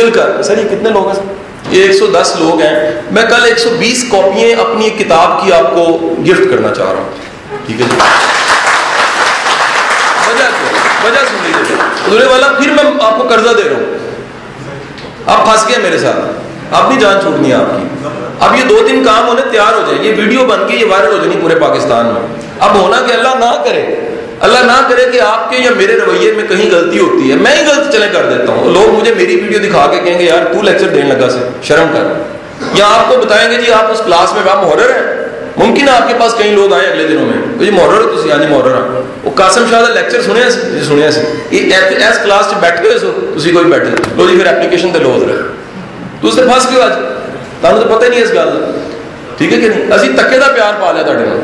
मिलकर, सर ये कितने लोग हैं? ये 110 लोग हैं। मैं कल 120 कॉपियां अपनी एक किताब की आपको गिफ्ट करना चाह रहा हूँ, ठीक है जी? वजह सुन लीजिए। दूल्हे वाला फिर मैं आपको कर्जा दे रहा हूँ, आप फंस गए मेरे साथ, अपनी जान छूटनी है आपकी। अब ये 2-3 काम होने तैयार हो जाए, ये वीडियो बन के ये वायरल हो जानी पूरे पाकिस्तान में। अब होना कि अल्लाह ना करे कि आपके या मेरे रवैये में कहीं गलती होती है, मैं ही गलत चले कर देता हूँ, लोग मुझे मेरी वीडियो दिखा के कहेंगे यार तू लेक्चर देने लगा से शर्म कर। या आपको बताएंगे जी आप उस क्लास में आप मुहर्रर हैं, मुमकिन है आपके पास कई लोग आए अगले दिनों में जी मुहर्रर तुसी, हाँ जी मुहर्रर हाँ, वो कासिम शाह का लेक्चर सुनिया इस क्लास च बैठे हुए सो तुसी कोई बैठे लो जी फिर एप्लीकेशन ते लो उधर तू उससे फस क्यों अज तुहानू तो पता ही नहीं इस गल का, ठीक है कि नहीं? असी तक्के का प्यार पा लिया तुहाडे नाल,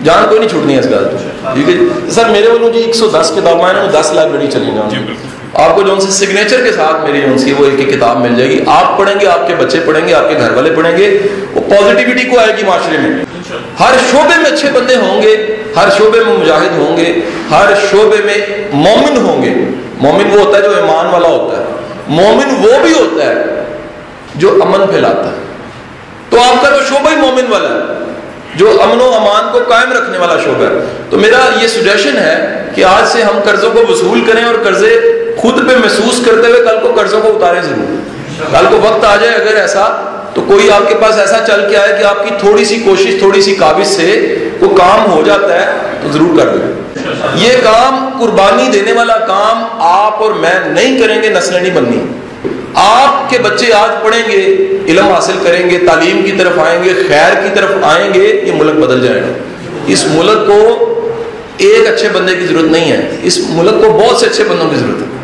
जान कोई नहीं छुटनी इस गल तो, ठीक है सर? मेरे वालों जी 110 किताबां इन्होंने 10 लाइब्रेरी चली ना, आपको जो उनसे सिग्नेचर के साथ मेरी जो उनसी वो एक किताब मिल जाएगी, आप पढ़ेंगे, आपके बच्चे पढ़ेंगे, आपके घर वाले पढ़ेंगे, वो पॉजिटिविटी को आएगी माशरे में। हर शोबे में अच्छे बंदे होंगे, हर शोबे में मुजाहिद होंगे, हर शोबे में मोमिन होंगे। मोमिन वो होता है जो ईमान वाला होता है, मोमिन वो भी होता है जो अमन फैलाता है। तो आपका जो शोबा ही मोमिन वाला है, जो अमन व अमान को कायम रखने वाला शोबा है। तो मेरा ये सुजेशन है कि आज से हम कर्जों को वसूल करें और कर्जे खुद पे महसूस करते हुए कल को कर्जों को उतारें जरूर। कल को वक्त आ जाए अगर ऐसा तो कोई आपके पास ऐसा चल के आए कि आपकी थोड़ी सी कोशिश, थोड़ी सी काबिज से वो काम हो जाता है तो जरूर कर दें। ये काम कुर्बानी देने वाला काम आप और मैं नहीं करेंगे, नस्लें नहीं बननी। आपके बच्चे आज पढ़ेंगे, इल्म हासिल करेंगे, तालीम की तरफ आएंगे, खैर की तरफ आएंगे, ये मुल्क बदल जाएगा। इस मुल्क को एक अच्छे बंदे की जरूरत नहीं है, इस मुल्क को बहुत से अच्छे बंदों की जरूरत है।